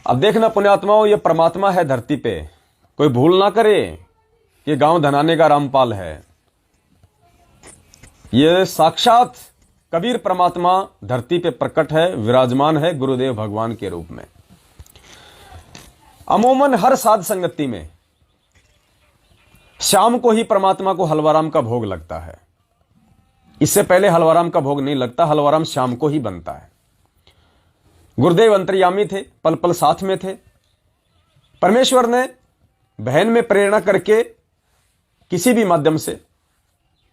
अब देखना पुण्यात्माओं, ये परमात्मा है धरती पे, कोई भूल ना करे कि गांव धनाने का रामपाल है। ये साक्षात कबीर परमात्मा धरती पे प्रकट है, विराजमान है गुरुदेव भगवान के रूप में। अमूमन हर साध संगति में शाम को ही परमात्मा को हलवाराम का भोग लगता है। इससे पहले हलवाराम का भोग नहीं लगता, हलवाराम शाम को ही बनता है। गुरुदेव अंतर्यामी थे, पल पल साथ में थे। परमेश्वर ने बहन में प्रेरणा करके किसी भी माध्यम से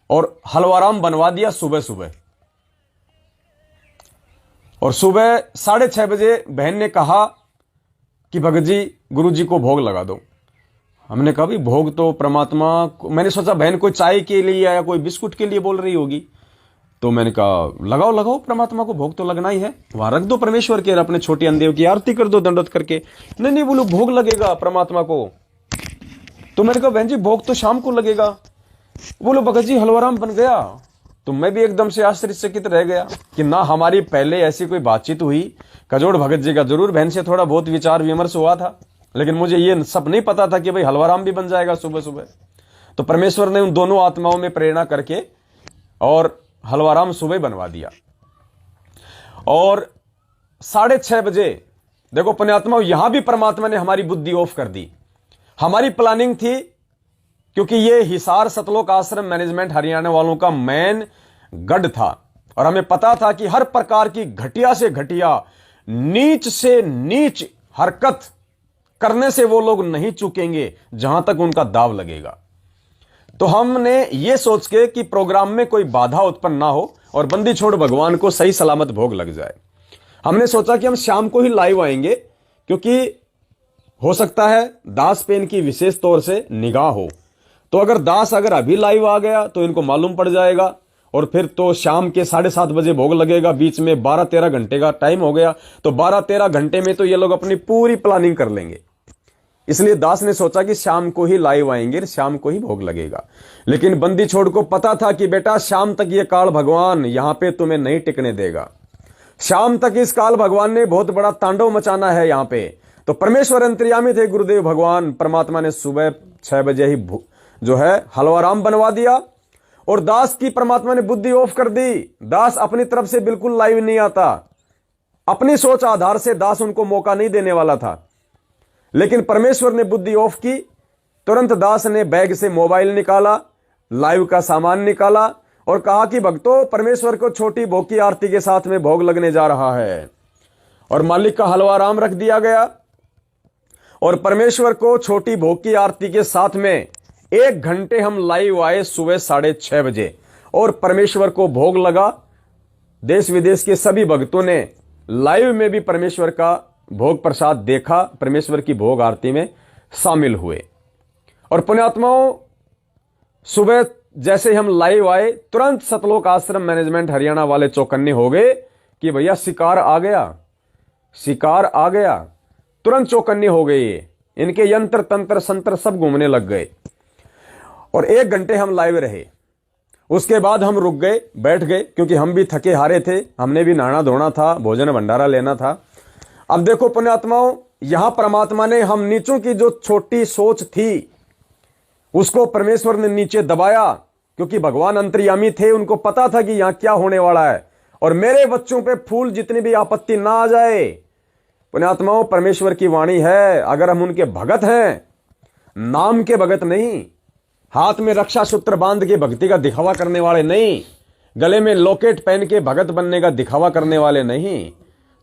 और हलवाराम बनवा दिया सुबह सुबह। और सुबह 6:30 बजे बहन ने कहा कि भगत जी गुरु जी को भोग लगा दो। हमने कहा भी भोग तो परमात्मा, मैंने सोचा बहन कोई चाय के लिए या कोई बिस्कुट के लिए बोल रही होगी, तो मैंने कहा लगाओ लगाओ, परमात्मा को भोग तो लगना ही है, वहां रख दो परमेश्वर के, अपने छोटे अंदेव की आरती कर दो दंडवत करके। नहीं नहीं बोलो भोग लगेगा परमात्मा को। तो मैंने कहा बहन जी भोग तो शाम को लगेगा। बोलो भगत जी हलवाराम बन गया। तो मैं भी एकदम से आश्चर्यचकित रह गया कि ना हमारी पहले ऐसी कोई बातचीत हुई। कजोड़ भगत जी का जरूर बहन से थोड़ा बहुत विचार विमर्श हुआ था, लेकिन मुझे ये सब नहीं पता था कि भाई हलवाराम भी बन जाएगा सुबह सुबह। तो परमेश्वर ने उन दोनों आत्माओं में प्रेरणा करके और हलवाराम सुबह बनवा दिया। और 6:30 बजे देखो पुण्यात्माओं, यहां भी परमात्मा ने हमारी बुद्धि ऑफ कर दी। हमारी प्लानिंग थी, क्योंकि ये हिसार सतलोक आश्रम मैनेजमेंट हरियाणा वालों का मेन गढ़ था और हमें पता था कि हर प्रकार की घटिया से घटिया, नीच से नीच हरकत करने से वो लोग नहीं चूकेंगे जहां तक उनका दाव लगेगा। तो हमने ये सोच के कि प्रोग्राम में कोई बाधा उत्पन्न ना हो और बंदी छोड़ भगवान को सही सलामत भोग लग जाए, हमने सोचा कि हम शाम को ही लाइव आएंगे, क्योंकि हो सकता है दास पे इनकी विशेष तौर से निगाह हो। तो अगर दास अभी लाइव आ गया तो इनको मालूम पड़ जाएगा और फिर तो शाम के 7:30 बजे भोग लगेगा। बीच में 12-13 घंटे का टाइम हो गया, तो 12-13 घंटे में तो ये लोग अपनी पूरी प्लानिंग कर लेंगे। इसलिए दास ने सोचा कि शाम को ही लाइव आएंगे, शाम को ही भोग लगेगा। लेकिन बंदी छोड़ को पता था कि बेटा शाम तक ये काल भगवान यहां पे तुम्हें नहीं टिकने देगा। शाम तक इस काल भगवान ने बहुत बड़ा तांडव मचाना है यहां पे। तो परमेश्वर अंतर्यामी थे गुरुदेव भगवान परमात्मा ने सुबह 6 बजे ही जो है हलवाराम बनवा दिया। और दास की परमात्मा ने बुद्धि ऑफ कर दी। दास अपनी तरफ से बिल्कुल लाइव नहीं आता, अपनी सोच आधार से दास उनको मौका नहीं देने वाला था। लेकिन परमेश्वर ने बुद्धि ऑफ की। तुरंत दास ने बैग से मोबाइल निकाला, लाइव का सामान निकाला और कहा कि भक्तों परमेश्वर को छोटी भोग की आरती के साथ में भोग लगने जा रहा है। और मालिक का हलवाराम रख दिया गया और परमेश्वर को छोटी भोग की आरती के साथ में 1 घंटे हम लाइव आए सुबह 6:30 बजे और परमेश्वर को भोग लगा। देश विदेश के सभी भक्तों ने लाइव में भी परमेश्वर का भोग प्रसाद देखा, परमेश्वर की भोग आरती में शामिल हुए। और पुण्यात्माओं, सुबह जैसे हम लाइव आए तुरंत सतलोक आश्रम मैनेजमेंट हरियाणा वाले चौकन्ने हो गए कि भैया शिकार आ गया, शिकार आ गया। तुरंत चौकन्ने हो गए, इनके यंत्र तंत्र संत्र सब घूमने लग गए। और 1 घंटे हम लाइव रहे। उसके बाद हम रुक गए, बैठ गए, क्योंकि हम भी थके हारे थे, हमने भी नहाना धोना था, भोजन भंडारा लेना था। अब देखो पुण्यात्माओं, यहां परमात्मा ने हम नीचों की जो छोटी सोच थी उसको परमेश्वर ने नीचे दबाया, क्योंकि भगवान अंतर्यामी थे, उनको पता था कि यहां क्या होने वाला है और मेरे बच्चों पे फूल जितनी भी आपत्ति ना आ जाए। पुण्यात्माओं, परमेश्वर की वाणी है, अगर हम उनके भगत हैं, नाम के भगत नहीं, हाथ में रक्षा सूत्र बांध के भक्ति का दिखावा करने वाले नहीं, गले में लॉकेट पहन के भगत बनने का दिखावा करने वाले नहीं,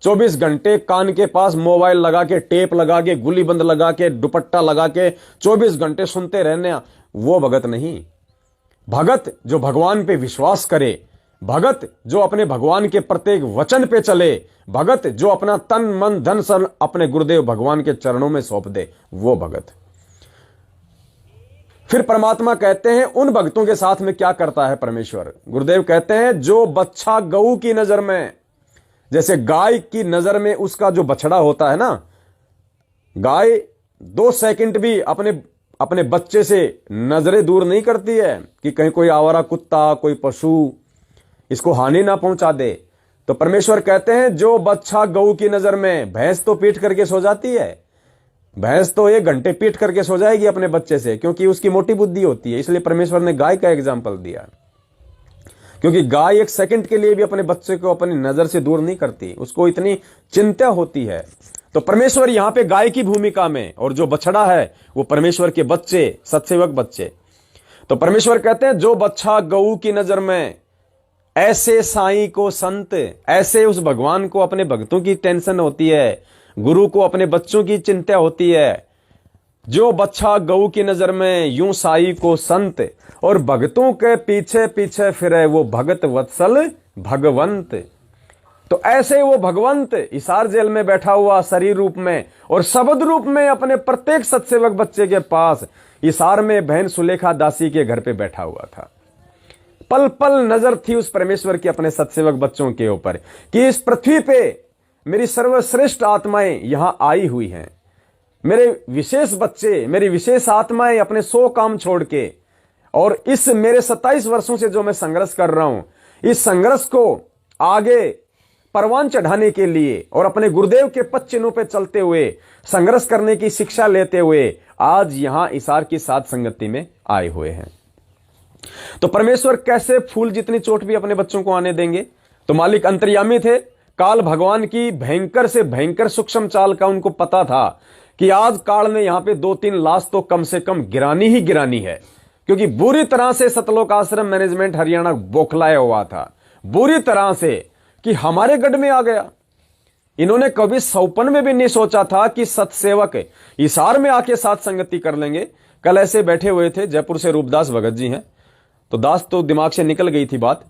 24 घंटे कान के पास मोबाइल लगा के, टेप लगा के, गुली बंद लगा के, दुपट्टा लगा के 24 घंटे सुनते रहने, वो भगत नहीं। भगत जो भगवान पे विश्वास करे, भगत जो अपने भगवान के प्रत्येक वचन पे चले, भगत जो अपना तन मन धन सन अपने गुरुदेव भगवान के चरणों में सौंप दे, वो भगत। फिर परमात्मा कहते हैं उन भक्तों के साथ में क्या करता है परमेश्वर। गुरुदेव कहते हैं जो बच्चा गऊ की नजर में, जैसे गाय की नजर में उसका जो बछड़ा होता है ना, गाय 2 सेकंड भी अपने बच्चे से नजरें दूर नहीं करती है कि कहीं कोई आवारा कुत्ता, कोई पशु इसको हानि ना पहुंचा दे। तो परमेश्वर कहते हैं जो बच्चा गऊ की नजर में, भैंस तो पीट करके सो जाती है, भैंस तो 1 घंटे पीट करके सो जाएगी अपने बच्चे से, क्योंकि उसकी मोटी बुद्धि होती है। इसलिए परमेश्वर ने गाय का एग्जाम्पल दिया, क्योंकि गाय 1 सेकंड के लिए भी अपने बच्चे को अपनी नजर से दूर नहीं करती, उसको इतनी चिंता होती है। तो परमेश्वर यहां पे गाय की भूमिका में, और जो बछड़ा है वो परमेश्वर के बच्चे, सतसेवक बच्चे। तो परमेश्वर कहते हैं जो बच्चा गऊ की नजर में, ऐसे साईं को संत, ऐसे उस भगवान को अपने भक्तों की टेंशन होती है, गुरु को अपने बच्चों की चिंता होती है। जो बच्चा गऊ की नजर में, यूं साई को संत, और भक्तों के पीछे पीछे फिरे वो भगत वत्सल भगवंत। तो ऐसे वो भगवंत हिसार जेल में बैठा हुआ शरीर रूप में और शब्द रूप में अपने प्रत्येक सतसेवक बच्चे के पास हिसार में बहन सुलेखा दासी के घर पे बैठा हुआ था। पल पल नजर थी उस परमेश्वर की अपने सतसेवक बच्चों के ऊपर कि इस पृथ्वी पे मेरी सर्वश्रेष्ठ आत्माएं यहां आई हुई हैं, मेरे विशेष बच्चे, मेरी विशेष आत्माएं अपने 100 काम छोड़ के, और इस मेरे 27 वर्षों से जो मैं संघर्ष कर रहा हूं, इस संघर्ष को आगे परवान चढ़ाने के लिए और अपने गुरुदेव के पद चिन्हों पे चलते हुए संघर्ष करने की शिक्षा लेते हुए आज यहां इसार की साथ संगति में आए हुए हैं। तो परमेश्वर कैसे फूल जितनी चोट भी अपने बच्चों को आने देंगे? तो मालिक अंतर्यामी थे, काल भगवान की भयंकर से भयंकर सूक्ष्म चाल का उनको पता था कि आज काल ने यहां पे 2-3 लाश तो कम से कम गिरानी ही गिरानी है, क्योंकि बुरी तरह से सतलोक आश्रम मैनेजमेंट हरियाणा बौखलाया हुआ था, बुरी तरह से, कि हमारे गढ़ में आ गया। इन्होंने कभी सौपन में भी नहीं सोचा था कि सतसेवक हिसार में आके साथ संगति कर लेंगे। कल ऐसे बैठे हुए थे, जयपुर से रूपदास भगत जी हैं, तो दास तो दिमाग से निकल गई थी बात।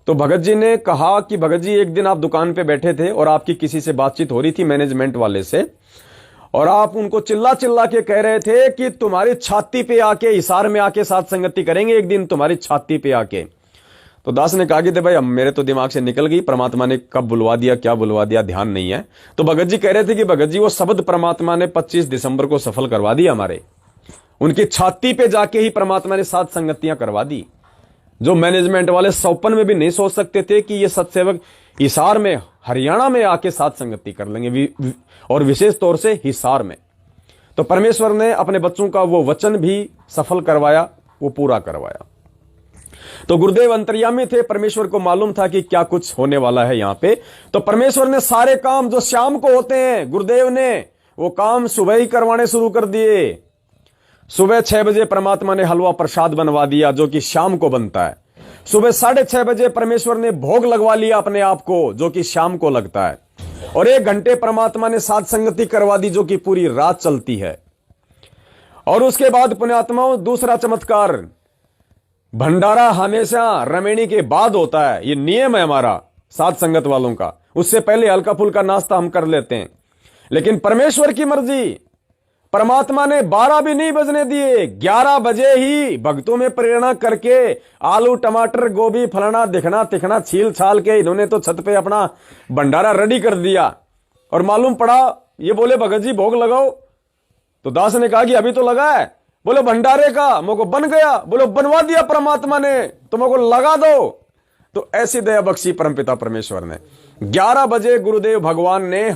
तो भगत जी ने कहा कि भगत जी एक दिन आप दुकान पे बैठे थे और आपकी किसी से बातचीत हो रही थी मैनेजमेंट वाले से, और आप उनको चिल्ला चिल्ला के कह रहे थे कि तुम्हारी छाती पे आके हिसार में आके साथ संगति करेंगे एक दिन, तुम्हारी छाती पे आके। तो दास ने कहा कि भाई अब मेरे तो दिमाग से निकल गई, परमात्मा ने कब बुलवा दिया, क्या बुलवा दिया, ध्यान नहीं है। तो भगत जी कह रहे थे कि भगत जी वो शब्द परमात्मा ने 25 दिसंबर को सफल करवा दिया हमारे, उनकी छाती पे जाके ही परमात्मा ने साथ संगतियां करवा दी, जो मैनेजमेंट वाले सौपन में भी नहीं सोच सकते थे कि ये सतसेवक हिसार में, हरियाणा में आके साथ संगति कर लेंगे, और विशेष तौर से हिसार में। तो परमेश्वर ने अपने बच्चों का वो वचन भी सफल करवाया, वो पूरा करवाया। तो गुरुदेव अंतर्यामी थे, परमेश्वर को मालूम था कि क्या कुछ होने वाला है यहां पे। तो परमेश्वर ने सारे काम जो शाम को होते हैं, गुरुदेव ने वो काम सुबह ही करवाने शुरू कर दिए। सुबह 6 बजे परमात्मा ने हलवा प्रसाद बनवा दिया, जो कि शाम को बनता है। सुबह 6:30 बजे परमेश्वर ने भोग लगवा लिया अपने आप को, जो कि शाम को लगता है। और 1 घंटे परमात्मा ने साथ संगति करवा दी, जो कि पूरी रात चलती है। और उसके बाद पुण्यात्माओं दूसरा चमत्कार, भंडारा हमेशा रमेणी के बाद होता है, ये नियम है हमारा साथ संगत वालों का। उससे पहले हल्का फुल्का नाश्ता हम कर लेते हैं, लेकिन परमेश्वर की मर्जी, परमात्मा ने 12 भी नहीं बजने दिए, 11 बजे ही भक्तों में प्रेरणा करके आलू टमाटर गोभी फलाना दिखना तिखना छील छाल के इन्होंने तो छत पे अपना भंडारा रेडी कर दिया। और मालूम पड़ा, ये बोले भगत जी भोग लगाओ, तो दास ने कहा कि अभी तो लगा है। बोले भंडारे का मुझको बन गया, बोले बनवा दिया परमात्मा ने, तो मुझको लगा दो। तो ऐसी दया बख्शी परमपिता परमेश्वर ने। 11 बजे गुरुदेव भगवान ने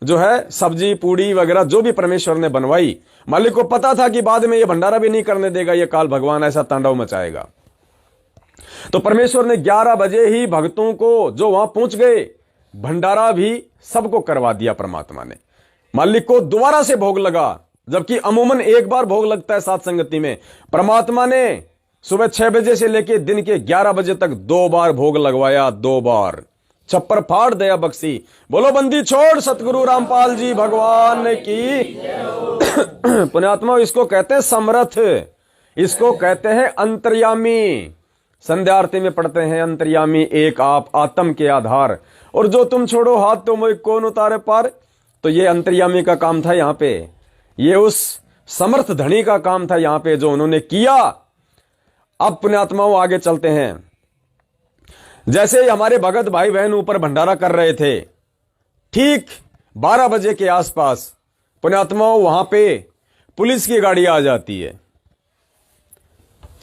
जो है सब्जी पूड़ी वगैरह जो भी परमेश्वर ने बनवाई, मालिक को पता था कि बाद में ये भंडारा भी नहीं करने देगा, ये काल भगवान ऐसा तांडव मचाएगा। तो परमेश्वर ने 11 बजे ही भक्तों को जो वहां पहुंच गए, भंडारा भी सबको करवा दिया परमात्मा ने। मालिक को दोबारा से भोग लगा, जबकि अमूमन एक बार भोग लगता है साथ संगति में। परमात्मा ने सुबह 6 बजे से लेकर दिन के 11 बजे तक 2 बार भोग लगवाया, 2 बार। छप्पर फाड़ दया बख्शी। बोलो बंदी छोड़ सतगुरु रामपाल जी भगवान की। पुण्यात्मा, इसको कहते हैं समर्थ, इसको कहते हैं अंतर्यामी। संध्या आरती में पढ़ते हैं अंतर्यामी एक आप आत्म के आधार, और जो तुम छोड़ो हाथ तो मुझे कौन उतारे पार। तो ये अंतर्यामी का काम था यहां पे, ये उस समर्थ धनी का काम था यहां पे जो उन्होंने किया। अब पुण्यात्माओं आगे चलते हैं। जैसे ही हमारे भगत भाई बहन ऊपर भंडारा कर रहे थे, ठीक 12 बजे के आसपास पुण्यात्माओं वहां पे पुलिस की गाड़ी आ जाती है।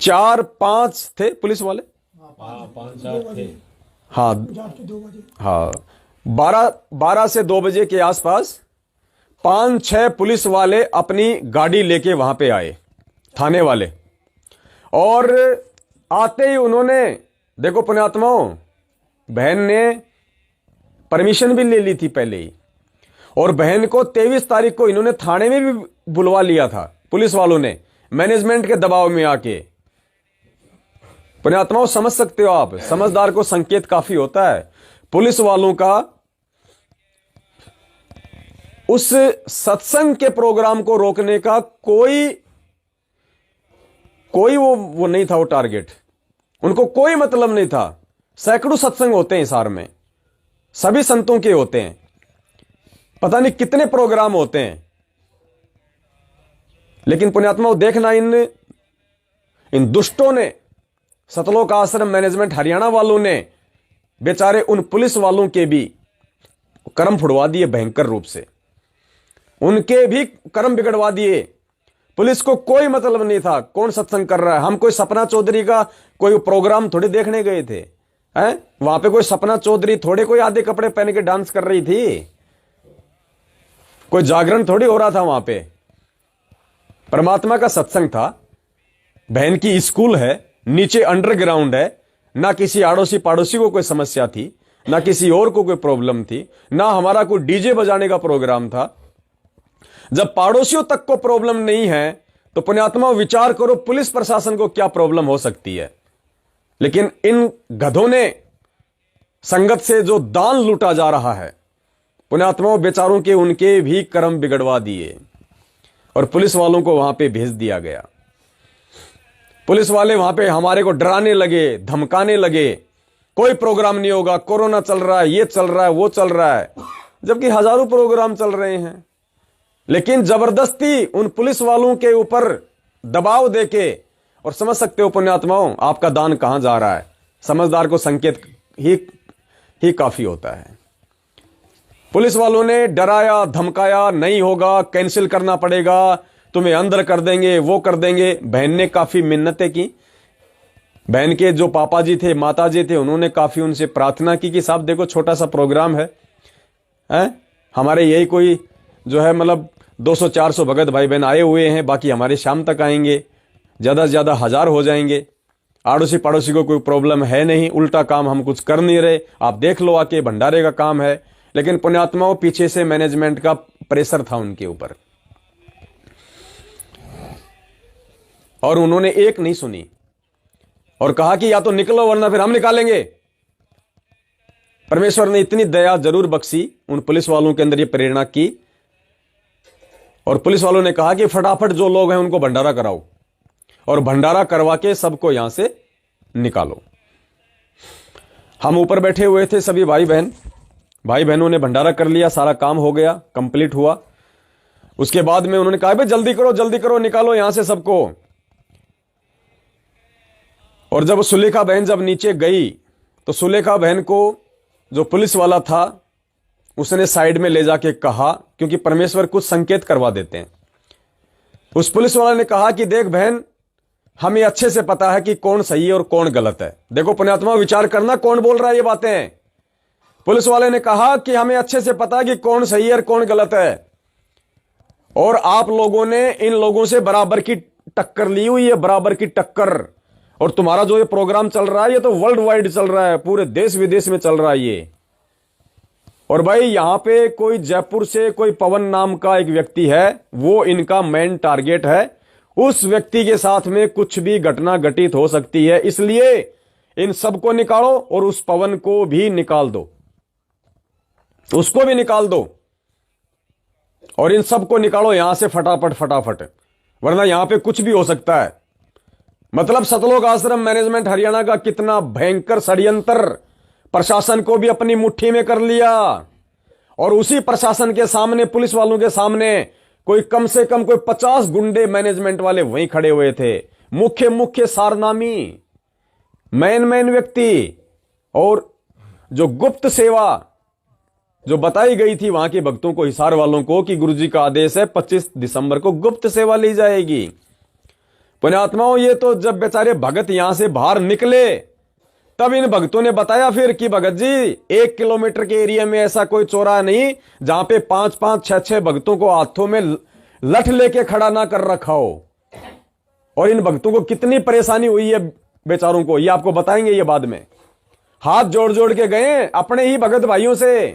4-5 थे पुलिस वाले, 5-7 थे। हाँ, 12 से 2 बजे के आसपास 5-6 पुलिस वाले अपनी गाड़ी लेके वहां पे आए, थाने वाले। और आते ही उन्होंने, देखो पुण्यात्माओं, बहन ने परमिशन भी ले ली थी पहले ही, और बहन को 23 तारीख को इन्होंने थाने में भी बुलवा लिया था पुलिस वालों ने, मैनेजमेंट के दबाव में आके। पुण्यात्माओं समझ सकते हो आप, समझदार को संकेत काफी होता है। पुलिस वालों का उस सत्संग के प्रोग्राम को रोकने का कोई वो नहीं था, वो टारगेट उनको कोई मतलब नहीं था। सैकड़ों सत्संग होते हैं हिसार में, सभी संतों के होते हैं, पता नहीं कितने प्रोग्राम होते हैं। लेकिन पुण्यात्माओं देखना, इन दुष्टों ने, सतलोक आश्रम मैनेजमेंट हरियाणा वालों ने बेचारे उन पुलिस वालों के भी कर्म फुड़वा दिए भयंकर रूप से, उनके भी कर्म बिगड़वा दिए। पुलिस को कोई मतलब नहीं था कौन सत्संग कर रहा है। हम कोई सपना चौधरी का कोई प्रोग्राम थोड़ी देखने गए थे, हैं? वहां पे कोई सपना चौधरी थोड़े कोई आधे कपड़े पहन के डांस कर रही थी, कोई जागरण थोड़ी हो रहा था वहां पे। परमात्मा का सत्संग था, बहन की स्कूल है, नीचे अंडरग्राउंड है, ना किसी आड़ोसी पाड़ोसी को कोई समस्या थी, ना किसी और को कोई प्रॉब्लम थी, ना हमारा कोई डीजे बजाने का प्रोग्राम था। जब पड़ोसियों तक को प्रॉब्लम नहीं है तो पुण्यात्मा विचार करो पुलिस प्रशासन को क्या प्रॉब्लम हो सकती है। लेकिन इन गधों ने संगत से जो दान लूटा जा रहा है, पुण्यात्माओं बेचारों के उनके भी कर्म बिगड़वा दिए और पुलिस वालों को वहां पे भेज दिया गया। पुलिस वाले वहां पे हमारे को डराने लगे, धमकाने लगे, कोई प्रोग्राम नहीं होगा, कोरोना चल रहा है, ये चल रहा है, वो चल रहा है, जबकि हजारों प्रोग्राम चल रहे हैं। लेकिन जबरदस्ती उन पुलिस वालों के ऊपर दबाव देके, और समझ सकते हो पुण्यात्माओं आपका दान कहां जा रहा है। समझदार को संकेत ही काफी होता है। पुलिस वालों ने डराया धमकाया, नहीं होगा, कैंसिल करना पड़ेगा, तुम्हें अंदर कर देंगे, वो कर देंगे। बहन ने काफी मिन्नतें की, बहन के जो पापा जी थे, माता जी थे, उन्होंने काफी उनसे प्रार्थना की कि साहब देखो छोटा सा प्रोग्राम है, हमारे यही कोई जो है मतलब 200-400 भगत भाई बहन आए हुए हैं, बाकी हमारे शाम तक आएंगे, ज्यादा से ज्यादा 1000 हो जाएंगे, आड़ोसी पड़ोसी को कोई प्रॉब्लम है नहीं, उल्टा काम हम कुछ कर नहीं रहे, आप देख लो आके, भंडारे का काम है। लेकिन पुण्यात्माओं पीछे से मैनेजमेंट का प्रेशर था उनके ऊपर, और उन्होंने एक नहीं सुनी और कहा कि या तो निकलो वरना फिर हम निकालेंगे। परमेश्वर ने इतनी दया जरूर बख्शी, उन पुलिस वालों के अंदर ये प्रेरणा की, और पुलिस वालों ने कहा कि फटाफट जो लोग हैं उनको भंडारा कराओ और भंडारा करवा के सबको यहां से निकालो। हम ऊपर बैठे हुए थे, सभी भाई बहनों ने भंडारा कर लिया, सारा काम हो गया, कंप्लीट हुआ। उसके बाद में उन्होंने कहा भाई जल्दी करो, निकालो यहां से सबको। और जब सुलेखा बहन जब नीचे गई तो सुलेखा बहन को जो पुलिस वाला था उसने साइड में ले जाके कहा, क्योंकि परमेश्वर कुछ संकेत करवा देते हैं। उस पुलिस वाले ने कहा कि देख बहन, हमें अच्छे से पता है कि कौन सही है और कौन गलत है। देखो पुण्यात्मा विचार करना कौन बोल रहा है ये बातें। पुलिस वाले ने कहा कि हमें अच्छे से पता है कि कौन सही है और कौन गलत है, और आप लोगों ने इन लोगों से बराबर की टक्कर ली हुई है, बराबर की टक्कर। और तुम्हारा जो ये प्रोग्राम चल रहा है ये तो वर्ल्ड वाइड चल रहा है, पूरे देश विदेश में चल रहा है ये। और भाई यहां पे कोई जयपुर से कोई पवन नाम का एक व्यक्ति है, वो इनका मेन टारगेट है। उस व्यक्ति के साथ में कुछ भी घटना घटित हो सकती है, इसलिए इन सबको निकालो और उस पवन को भी निकाल दो, उसको भी निकाल दो, और इन सबको निकालो यहां से फटाफट, वरना यहां पे कुछ भी हो सकता है। मतलब सतलोक आश्रम मैनेजमेंट हरियाणा का कितना भयंकर षड्यंत्र प्रशासन को भी अपनी मुट्ठी में कर लिया, और उसी प्रशासन के सामने, पुलिस वालों के सामने कोई कम से कम कोई 50 गुंडे मैनेजमेंट वाले वहीं खड़े हुए थे, मुख्य सारनामी, मेन व्यक्ति। और जो गुप्त सेवा जो बताई गई थी वहां के भक्तों को, हिसार वालों को, कि गुरुजी का आदेश है 25 दिसंबर को गुप्त सेवा ली जाएगी। पुण्यात्माओं ये तो जब बेचारे भगत यहां से बाहर निकले तब इन भक्तों ने बताया फिर कि भगत जी 1 किलोमीटर के एरिया में ऐसा कोई चौराहा नहीं जहां पे 5-5, 6-6 भक्तों को हाथों में लठ लेके खड़ा ना कर रखा हो। और इन भक्तों को कितनी परेशानी हुई है बेचारों को, ये आपको बताएंगे ये बाद में। हाथ जोड़ जोड़ के गए अपने ही भगत भाइयों से,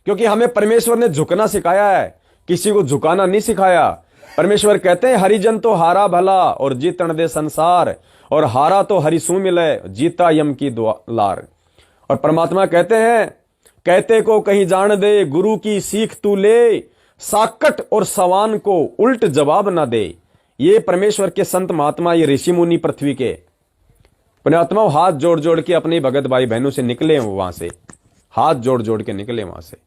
क्योंकि हमें परमेश्वर ने झुकना सिखाया है, किसी को झुकाना नहीं सिखाया। परमेश्वर कहते हैं हरिजन तो हारा भला और जीतन दे संसार, और हारा तो हरि सू मिले जीता यम की लार। और परमात्मा कहते हैं कहते को कहीं जान दे, गुरु की सीख तू ले, साकट और सवान को उल्ट जवाब ना दे। ये परमेश्वर के संत महात्मा, ये ऋषि मुनि पृथ्वी के पुण्यात्मा हाथ जोड़ जोड़ के अपने भगत भाई बहनों से निकले वहां से, हाथ जोड़ जोड़ के निकले वहां से।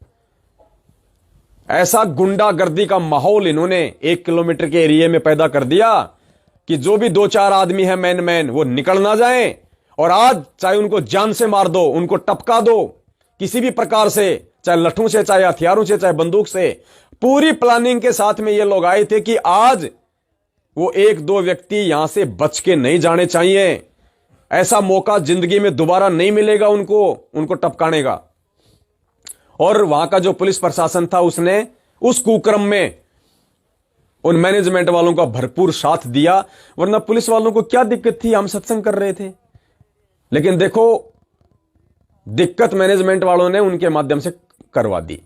ऐसा गुंडागर्दी का माहौल इन्होंने 1 किलोमीटर के एरिया में पैदा कर दिया कि जो भी 2-4 आदमी है मैन वो निकल ना जाएं। और आज चाहे उनको जान से मार दो, उनको टपका दो किसी भी प्रकार से, चाहे लठों से, चाहे हथियारों से, चाहे बंदूक से। पूरी प्लानिंग के साथ में ये लोग आए थे कि आज वो 1-2 व्यक्ति यहां से बच के नहीं जाने चाहिए। ऐसा मौका जिंदगी में दोबारा नहीं मिलेगा उनको टपकाने का। और वहां का जो पुलिस प्रशासन था उसने उस कुक्रम में उन मैनेजमेंट वालों का भरपूर साथ दिया, वरना पुलिस वालों को क्या दिक्कत थी, हम सत्संग कर रहे थे। लेकिन देखो दिक्कत मैनेजमेंट वालों ने उनके माध्यम से करवा दी।